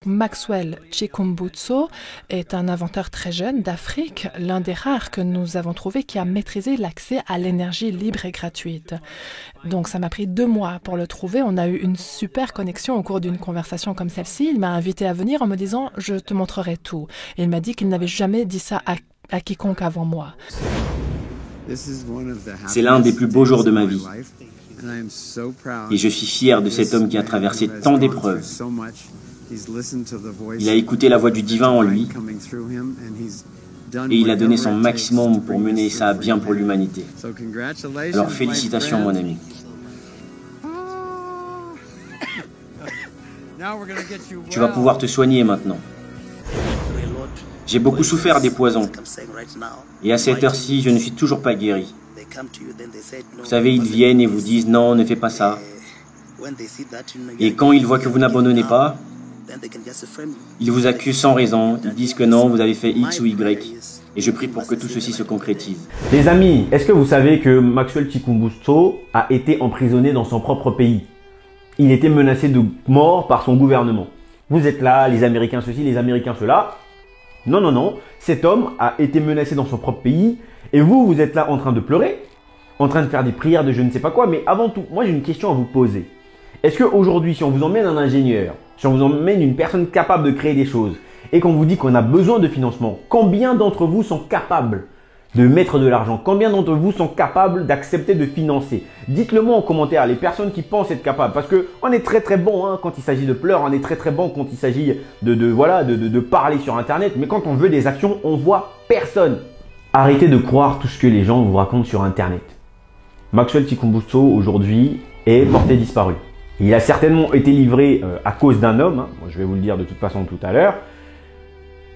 Maxwell Chikumbutso est un inventeur très jeune d'Afrique, l'un des rares que nous avons trouvé qui a maîtrisé l'accès à l'énergie libre et gratuite. Donc ça m'a pris 2 mois pour le trouver. On a eu une super connexion au cours d'une conversation comme celle-ci. Il m'a invité à venir en me disant « je te montrerai tout ». Et il m'a dit qu'il n'avait jamais dit ça à quiconque avant moi. C'est l'un des plus beaux jours de ma vie. Et je suis fier de cet homme qui a traversé tant d'épreuves. Il a écouté la voix du divin en lui et il a donné son maximum pour mener ça à bien pour l'humanité. Alors félicitations mon ami. Tu vas pouvoir te soigner maintenant. J'ai beaucoup souffert des poisons et à cette heure-ci, je ne suis toujours pas guéri. Vous savez, ils viennent et vous disent non, ne fais pas ça. Et quand ils voient que vous n'abandonnez pas, ils vous accusent sans raison, ils disent que non, vous avez fait X ou Y. Et je prie pour que tout ceci se concrétise. Les amis, est-ce que vous savez que Maxwell Chikumbutso a été emprisonné dans son propre pays? Il était menacé de mort par son gouvernement. Vous êtes là, les Américains ceci, les Américains cela. Non, non, non. Cet homme a été menacé dans son propre pays. Et vous, vous êtes là en train de pleurer, en train de faire des prières de je ne sais pas quoi. Mais avant tout, moi j'ai une question à vous poser. Est-ce qu'aujourd'hui, si on vous emmène un ingénieur, si on vous emmène une personne capable de créer des choses et qu'on vous dit qu'on a besoin de financement, combien d'entre vous sont capables de mettre de l'argent? Combien d'entre vous sont capables d'accepter de financer? Dites-le moi en commentaire, les personnes qui pensent être capables. Parce qu'on est très très bon quand il s'agit de pleurs, on est très très bon quand il s'agit de parler sur Internet. Mais quand on veut des actions, on voit personne. Arrêtez de croire tout ce que les gens vous racontent sur Internet. Maxwell Chikumbutso aujourd'hui est porté disparu. Il a certainement été livré à cause d'un homme, je vais vous le dire de toute façon tout à l'heure.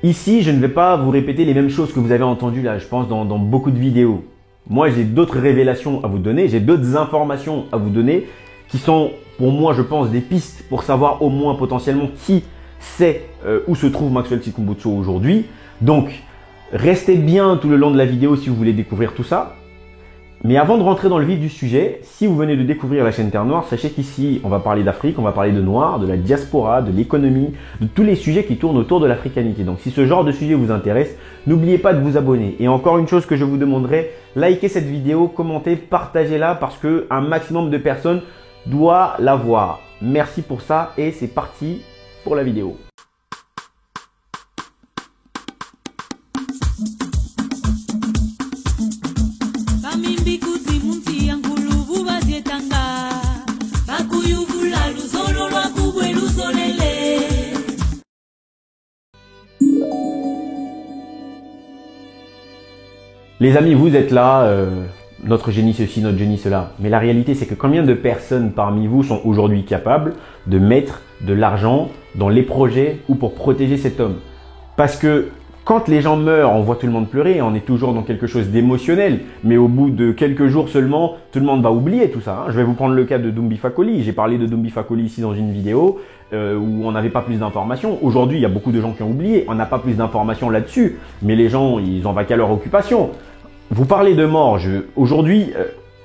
Ici, je ne vais pas vous répéter les mêmes choses que vous avez entendues là, je pense, dans beaucoup de vidéos. Moi, j'ai d'autres révélations à vous donner, j'ai d'autres informations à vous donner qui sont, pour moi, je pense, des pistes pour savoir au moins potentiellement qui sait où se trouve Maxwell Chikumbutso aujourd'hui. Donc, restez bien tout le long de la vidéo si vous voulez découvrir tout ça. Mais avant de rentrer dans le vif du sujet, si vous venez de découvrir la chaîne Terre Noire, sachez qu'ici, on va parler d'Afrique, on va parler de Noirs, de la diaspora, de l'économie, de tous les sujets qui tournent autour de l'africanité. Donc si ce genre de sujet vous intéresse, n'oubliez pas de vous abonner. Et encore une chose que je vous demanderai, likez cette vidéo, commentez, partagez-la parce qu'un maximum de personnes doit la voir. Merci pour ça et c'est parti pour la vidéo. Les amis, vous êtes là, notre génie ceci, notre génie cela. Mais la réalité, c'est que combien de personnes parmi vous sont aujourd'hui capables de mettre de l'argent dans les projets ou pour protéger cet homme? Parce que quand les gens meurent, on voit tout le monde pleurer, on est toujours dans quelque chose d'émotionnel. Mais au bout de quelques jours seulement, tout le monde va oublier tout ça. Je vais vous prendre le cas de Dumbi Fakoli. J'ai parlé de Dumbi Fakoli ici dans une vidéo où on n'avait pas plus d'informations. Aujourd'hui, il y a beaucoup de gens qui ont oublié. On n'a pas plus d'informations là-dessus. Mais les gens, ils en va qu'à leur occupation. Vous parlez de mort. Aujourd'hui,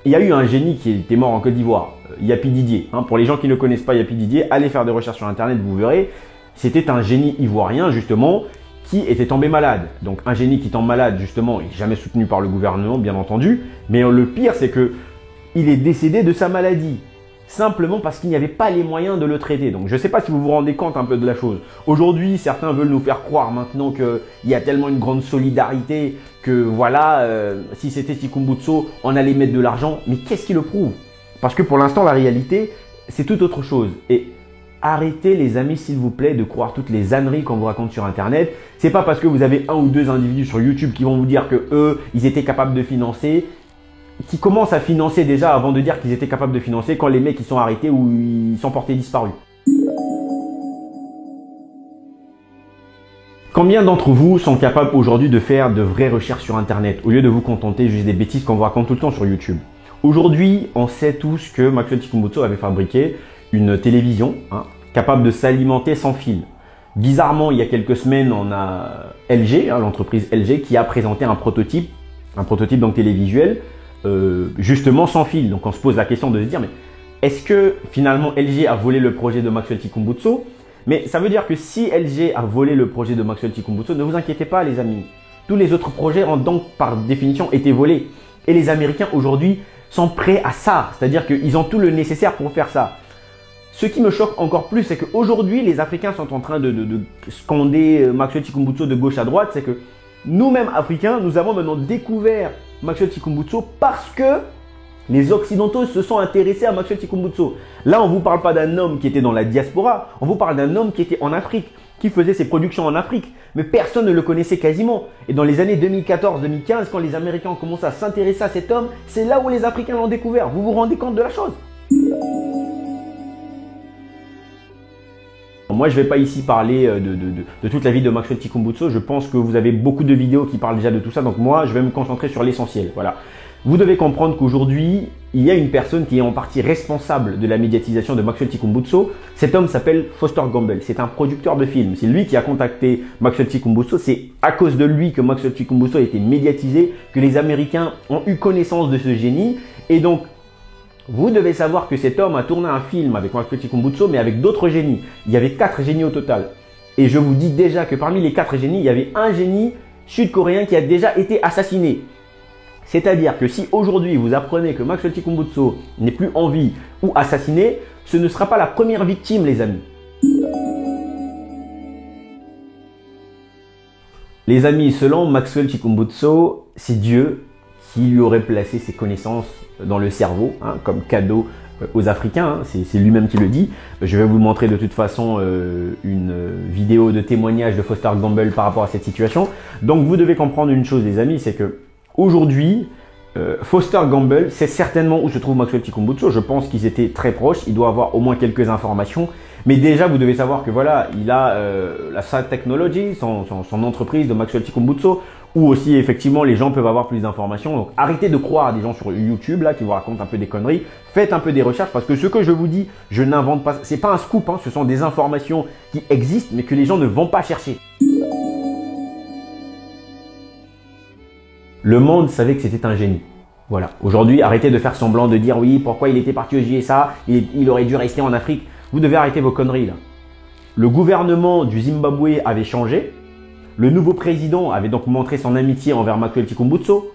il y a eu un génie qui était mort en Côte d'Ivoire, Yapi Didier. Pour les gens qui ne connaissent pas Yapi Didier, allez faire des recherches sur Internet, vous verrez. C'était un génie ivoirien, justement, qui était tombé malade. Donc un génie qui tombe malade, justement, il n'est jamais soutenu par le gouvernement, bien entendu. Mais le pire, c'est que il est décédé de sa maladie. Simplement parce qu'il n'y avait pas les moyens de le traiter. Donc je ne sais pas si vous vous rendez compte un peu de la chose. Aujourd'hui, certains veulent nous faire croire maintenant qu'il y a tellement une grande solidarité que voilà, si c'était Chikumbutso, on allait mettre de l'argent. Mais qu'est-ce qui le prouve? Parce que pour l'instant, la réalité, c'est tout autre chose. Et arrêtez les amis, s'il vous plaît, de croire toutes les âneries qu'on vous raconte sur Internet. C'est pas parce que vous avez un ou deux individus sur YouTube qui vont vous dire que eux, ils étaient capables de financer, qui commencent à financer déjà avant de dire qu'ils étaient capables de financer quand les mecs ils sont arrêtés ou ils sont portés disparus. Combien d'entre vous sont capables aujourd'hui de faire de vraies recherches sur Internet au lieu de vous contenter juste des bêtises qu'on vous raconte tout le temps sur YouTube? Aujourd'hui, on sait tous que Maxwell Chikumbutso avait fabriqué une télévision capable de s'alimenter sans fil. Bizarrement, il y a quelques semaines, on a LG, l'entreprise LG, qui a présenté un prototype donc télévisuel, justement sans fil. Donc on se pose la question de se dire, mais est-ce que finalement LG a volé le projet de Maxwell Chikumbutso? Mais ça veut dire que si LG a volé le projet de Maxwell Chikumbutso, ne vous inquiétez pas les amis. Tous les autres projets ont donc par définition été volés. Et les Américains aujourd'hui sont prêts à ça. C'est-à-dire qu'ils ont tout le nécessaire pour faire ça. Ce qui me choque encore plus, c'est qu'aujourd'hui, les Africains sont en train de scander Maxwell Chikumbutso de gauche à droite. C'est que nous-mêmes, Africains, nous avons maintenant découvert Maxwell Chikumbutso parce que les Occidentaux se sont intéressés à Maxwell Chikumbutso. Là, on ne vous parle pas d'un homme qui était dans la diaspora, on vous parle d'un homme qui était en Afrique, qui faisait ses productions en Afrique. Mais personne ne le connaissait quasiment. Et dans les années 2014-2015, quand les Américains ont commencé à s'intéresser à cet homme, c'est là où les Africains l'ont découvert. Vous vous rendez compte de la chose? Moi, je ne vais pas ici parler de toute la vie de Maxwell Chikumbutso. Je pense que vous avez beaucoup de vidéos qui parlent déjà de tout ça. Donc moi, je vais me concentrer sur l'essentiel. Voilà. Vous devez comprendre qu'aujourd'hui, il y a une personne qui est en partie responsable de la médiatisation de Maxwell Chikumbutso. Cet homme s'appelle Foster Gamble. C'est un producteur de films. C'est lui qui a contacté Maxwell Chikumbutso. C'est à cause de lui que Maxwell Chikumbutso a été médiatisé, que les Américains ont eu connaissance de ce génie. Et donc, vous devez savoir que cet homme a tourné un film avec Maxwell Chikumbutso, mais avec d'autres génies. Il y avait 4 génies au total. Et je vous dis déjà que parmi les 4 génies, il y avait un génie sud-coréen qui a déjà été assassiné. C'est-à-dire que si aujourd'hui vous apprenez que Maxwell Chikumbutso n'est plus en vie ou assassiné, ce ne sera pas la première victime, les amis. Les amis, selon Maxwell Chikumbutso, c'est Dieu qui lui aurait placé ses connaissances dans le cerveau, comme cadeau aux Africains. C'est lui-même qui le dit. Je vais vous montrer de toute façon une vidéo de témoignage de Foster Gamble par rapport à cette situation. Donc vous devez comprendre une chose, les amis, c'est que aujourd'hui, Foster Gamble sait certainement où se trouve Maxwell Chikumbutso. Je pense qu'ils étaient très proches. Il doit avoir au moins quelques informations. Mais déjà, vous devez savoir que voilà, il a la Sad Technology, son entreprise de Maxwell Chikumbutso, où aussi effectivement les gens peuvent avoir plus d'informations. Donc arrêtez de croire à des gens sur YouTube là qui vous racontent un peu des conneries. Faites un peu des recherches parce que ce que je vous dis, je n'invente pas. C'est pas un scoop, ce sont des informations qui existent mais que les gens ne vont pas chercher. Le monde savait que c'était un génie. Voilà. Aujourd'hui, arrêtez de faire semblant de dire oui, pourquoi il était parti au JSA, il aurait dû rester en Afrique. Vous devez arrêter vos conneries là. Le gouvernement du Zimbabwe avait changé. Le nouveau président avait donc montré son amitié envers Maxwell Chikumbutso.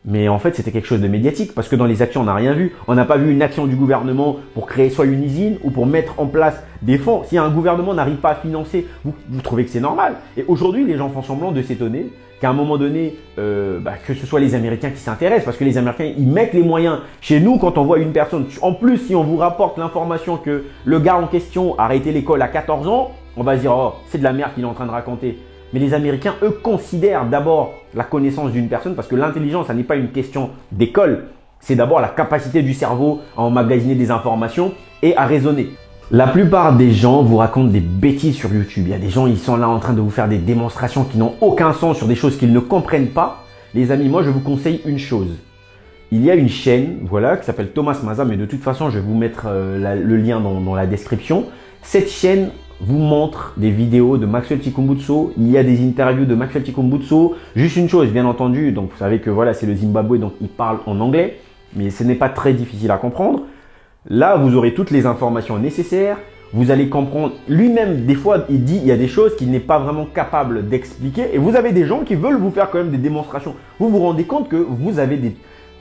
Mais en fait, c'était quelque chose de médiatique parce que dans les actions, on n'a rien vu. On n'a pas vu une action du gouvernement pour créer soit une usine ou pour mettre en place des fonds. Si un gouvernement n'arrive pas à financer, vous trouvez que c'est normal. Et aujourd'hui, les gens font semblant de s'étonner qu'à un moment donné, que ce soit les Américains qui s'intéressent parce que les Américains, ils mettent les moyens. Chez nous, quand on voit une personne, en plus, si on vous rapporte l'information que le gars en question a arrêté l'école à 14 ans, on va se dire, oh, c'est de la merde qu'il est en train de raconter. Mais les Américains, eux, considèrent d'abord la connaissance d'une personne parce que l'intelligence, ça n'est pas une question d'école. C'est d'abord la capacité du cerveau à emmagasiner des informations et à raisonner. La plupart des gens vous racontent des bêtises sur YouTube. Il y a des gens, ils sont là en train de vous faire des démonstrations qui n'ont aucun sens sur des choses qu'ils ne comprennent pas. Les amis, moi, je vous conseille une chose. Il y a une chaîne, voilà, qui s'appelle Thomas Maza, mais de toute façon, je vais vous mettre le lien dans la description. Cette chaîne vous montre des vidéos de Maxwell Chikumbutso, il y a des interviews de Maxwell Chikumbutso. Juste une chose, bien entendu, donc vous savez que voilà, c'est le Zimbabwe, donc il parle en anglais, mais ce n'est pas très difficile à comprendre. Là, vous aurez toutes les informations nécessaires, vous allez comprendre. Lui-même, des fois, il dit il y a des choses qu'il n'est pas vraiment capable d'expliquer, et vous avez des gens qui veulent vous faire quand même des démonstrations. Vous vous rendez compte que vous avez des,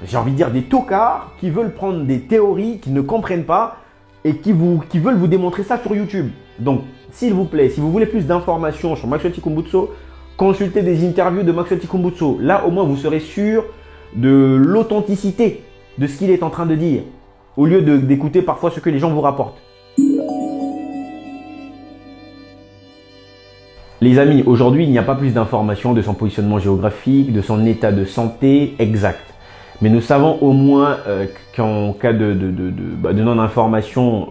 j'ai envie de dire, des tocards qui veulent prendre des théories qu'ils ne comprennent pas et qui veulent vous démontrer ça sur YouTube. Donc, s'il vous plaît, si vous voulez plus d'informations sur Maxwell Chikumbutso, consultez des interviews de Maxwell Chikumbutso. Là, au moins, vous serez sûr de l'authenticité de ce qu'il est en train de dire, au lieu d'écouter parfois ce que les gens vous rapportent. Les amis, aujourd'hui, il n'y a pas plus d'informations de son positionnement géographique, de son état de santé exact. Mais nous savons au moins qu'en cas de non-information,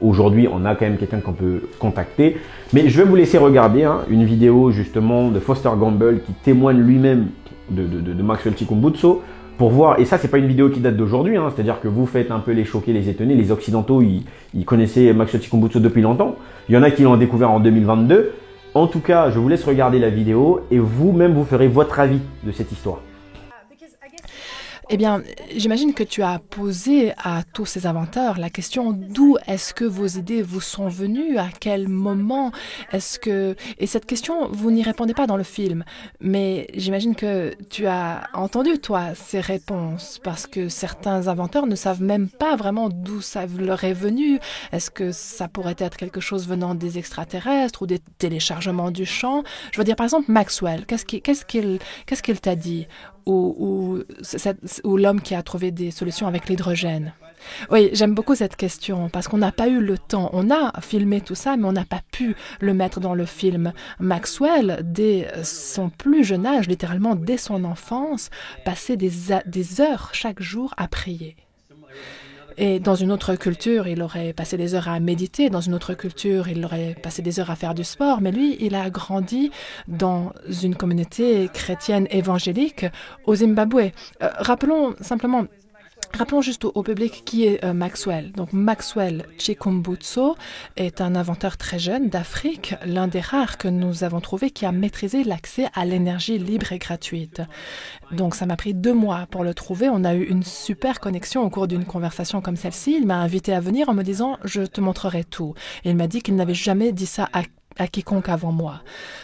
aujourd'hui, on a quand même quelqu'un qu'on peut contacter. Mais je vais vous laisser regarder une vidéo justement de Foster Gamble qui témoigne lui-même de Maxwell Chikumbutso pour voir. Et ça, c'est pas une vidéo qui date d'aujourd'hui, c'est-à-dire que vous faites un peu les choquer, les étonner. Les Occidentaux, ils connaissaient Maxwell Chikumbutso depuis longtemps. Il y en a qui l'ont découvert en 2022. En tout cas, je vous laisse regarder la vidéo et vous-même, vous ferez votre avis de cette histoire. Eh bien, j'imagine que tu as posé à tous ces inventeurs la question d'où est-ce que vos idées vous sont venues, à quel moment est-ce que... Et cette question, vous n'y répondez pas dans le film, mais j'imagine que tu as entendu, toi, ces réponses, parce que certains inventeurs ne savent même pas vraiment d'où ça leur est venu. Est-ce que ça pourrait être quelque chose venant des extraterrestres ou des téléchargements du champ? Je veux dire, par exemple, Maxwell, qu'est-ce qu'il t'a dit? Ou l'homme qui a trouvé des solutions avec l'hydrogène. Oui, j'aime beaucoup cette question parce qu'on n'a pas eu le temps. On a filmé tout ça, mais on n'a pas pu le mettre dans le film. Maxwell, dès son plus jeune âge, littéralement dès son enfance, passait des heures chaque jour à prier. Et dans une autre culture, il aurait passé des heures à méditer. Dans une autre culture, il aurait passé des heures à faire du sport. Mais lui, il a grandi dans une communauté chrétienne évangélique au Zimbabwe. Rappelons juste au public qui est Maxwell. Donc Maxwell Chikumbutso est un inventeur très jeune d'Afrique, l'un des rares que nous avons trouvé qui a maîtrisé l'accès à l'énergie libre et gratuite. Donc ça m'a pris 2 mois pour le trouver. On a eu une super connexion au cours d'une conversation comme celle-ci. Il m'a invité à venir en me disant « je te montrerai tout ». Et il m'a dit qu'il n'avait jamais dit ça à quiconque avant moi.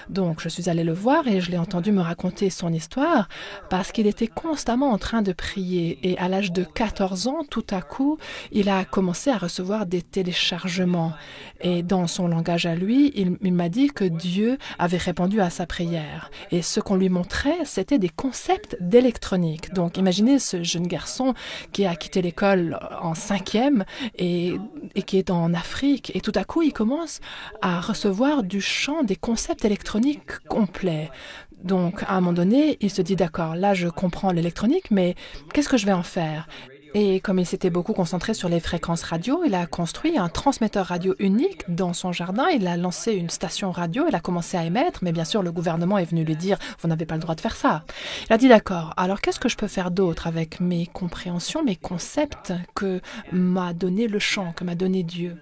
Donc je suis allée le voir et je l'ai entendu me raconter son histoire parce qu'il était constamment en train de prier et à l'âge de 14 ans, tout à coup, il a commencé à recevoir des téléchargements et dans son langage à lui, il m'a dit que Dieu avait répondu à sa prière et ce qu'on lui montrait, c'était des concepts d'électronique. Donc imaginez ce jeune garçon qui a quitté l'école en 5e et qui est en Afrique et tout à coup, il commence à recevoir du champ des concepts électroniques complets. Donc, à un moment donné, il se dit, d'accord, là, je comprends l'électronique, mais qu'est-ce que je vais en faire? Et comme il s'était beaucoup concentré sur les fréquences radio, il a construit un transmetteur radio unique dans son jardin. Il a lancé une station radio, il a commencé à émettre, mais bien sûr, le gouvernement est venu lui dire « Vous n'avez pas le droit de faire ça ». Il a dit « D'accord, alors qu'est-ce que je peux faire d'autre avec mes compréhensions, mes concepts que m'a donné le chant, que m'a donné Dieu ?»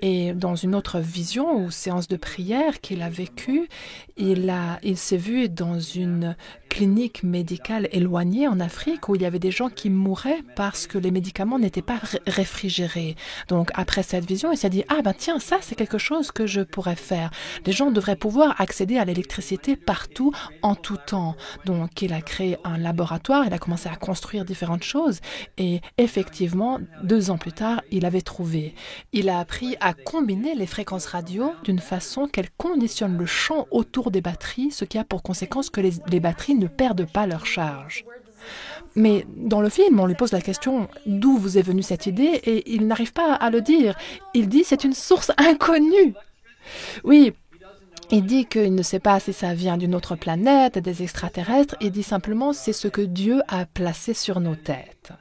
Et dans une autre vision ou séance de prière qu'il a vécue, il s'est vu dans une clinique médicale éloignée en Afrique où il y avait des gens qui mouraient parce que les médicaments n'étaient pas réfrigérés. Donc après cette vision, il s'est dit « Ah ben tiens, ça c'est quelque chose que je pourrais faire. Les gens devraient pouvoir accéder à l'électricité partout, en tout temps. » Donc il a créé un laboratoire, il a commencé à construire différentes choses et effectivement, 2 ans plus tard, il avait trouvé. Il a appris à combiner les fréquences radio d'une façon qu'elles conditionnent le champ autour des batteries, ce qui a pour conséquence que les batteries ne perdent pas leur charge. Mais dans le film, on lui pose la question d'où vous est venue cette idée et il n'arrive pas à le dire. Il dit c'est une source inconnue. Oui, il dit qu'il ne sait pas si ça vient d'une autre planète, des extraterrestres. Il dit simplement c'est ce que Dieu a placé sur nos têtes.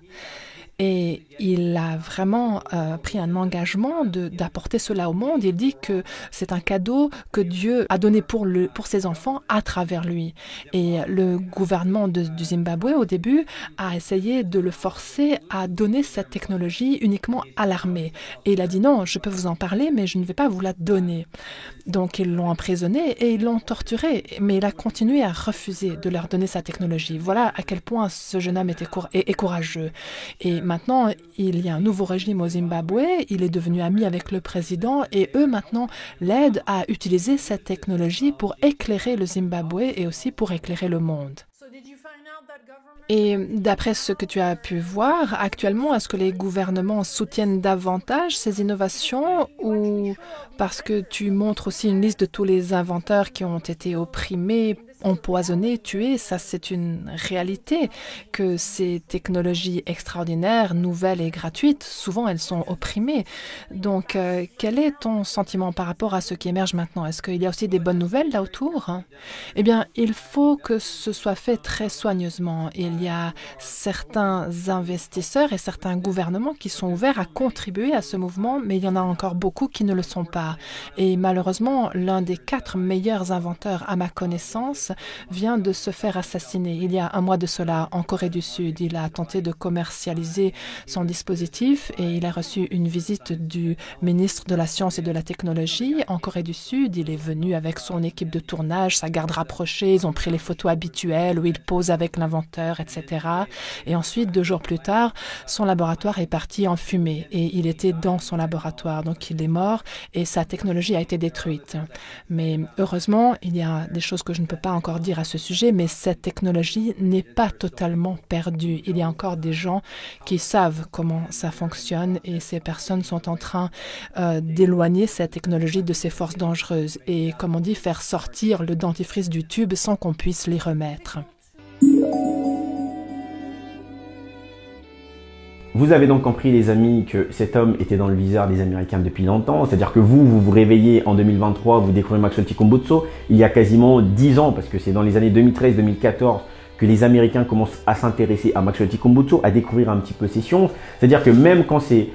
Et il a vraiment pris un engagement d'apporter cela au monde. Il dit que c'est un cadeau que Dieu a donné pour ses enfants à travers lui. Et le gouvernement du Zimbabwe, au début, a essayé de le forcer à donner cette technologie uniquement à l'armée. Et il a dit non, je peux vous en parler, mais je ne vais pas vous la donner. Donc ils l'ont emprisonné et ils l'ont torturé. Mais il a continué à refuser de leur donner sa technologie. Voilà à quel point ce jeune homme est courageux. Et maintenant, il y a un nouveau régime au Zimbabwe, il est devenu ami avec le président et eux maintenant l'aident à utiliser cette technologie pour éclairer le Zimbabwe et aussi pour éclairer le monde. Et d'après ce que tu as pu voir, actuellement, est-ce que les gouvernements soutiennent davantage ces innovations ou parce que tu montres aussi une liste de tous les inventeurs qui ont été opprimés, empoisonnés, tués, ça c'est une réalité que ces technologies extraordinaires, nouvelles et gratuites, souvent elles sont opprimées. Donc quel est ton sentiment par rapport à ce qui émerge maintenant? Est-ce qu'il y a aussi des bonnes nouvelles là autour? Eh bien, il faut que ce soit fait très soigneusement. Il y a certains investisseurs et certains gouvernements qui sont ouverts à contribuer à ce mouvement, mais il y en a encore beaucoup qui ne le sont pas. Et malheureusement, l'un des 4 meilleurs inventeurs à ma connaissance vient de se faire assassiner. Il y a un mois de cela, en Corée du Sud, il a tenté de commercialiser son dispositif et il a reçu une visite du ministre de la Science et de la Technologie en Corée du Sud. Il est venu avec son équipe de tournage, sa garde rapprochée, ils ont pris les photos habituelles où il pose avec l'inventeur, etc. Et ensuite, 2 jours plus tard, son laboratoire est parti en fumée et il était dans son laboratoire, donc il est mort et sa technologie a été détruite. Mais heureusement, il y a des choses que je ne peux pas encore dire à ce sujet, mais cette technologie n'est pas totalement perdue. Il y a encore des gens qui savent comment ça fonctionne et ces personnes sont en train d'éloigner cette technologie de ses forces dangereuses et, comme on dit, faire sortir le dentifrice du tube sans qu'on puisse l'y remettre. Vous avez donc compris, les amis, que cet homme était dans le viseur des Américains depuis longtemps. C'est-à-dire que vous vous réveillez en 2023, vous découvrez Maxwell Chikumbutsu il y a quasiment 10 ans, parce que c'est dans les années 2013-2014 que les Américains commencent à s'intéresser à Maxwell Chikumbutsu, à découvrir un petit peu ses sciences. C'est-à-dire que même quand ce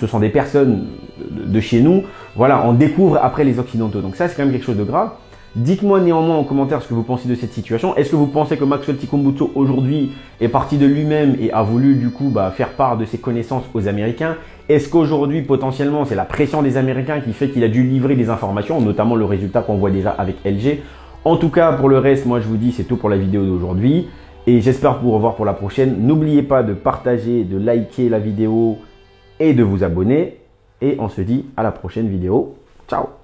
sont des personnes de chez nous, voilà, on découvre après les Occidentaux. Donc ça, c'est quand même quelque chose de grave. Dites-moi néanmoins en commentaire ce que vous pensez de cette situation. Est-ce que vous pensez que Maxwell Chikumbutsu aujourd'hui est parti de lui-même et a voulu du coup faire part de ses connaissances aux Américains? Est-ce qu'aujourd'hui potentiellement c'est la pression des Américains qui fait qu'il a dû livrer des informations, notamment le résultat qu'on voit déjà avec LG? En tout cas, pour le reste, moi je vous dis c'est tout pour la vidéo d'aujourd'hui et j'espère vous revoir pour la prochaine. N'oubliez pas de partager, de liker la vidéo et de vous abonner et on se dit à la prochaine vidéo. Ciao!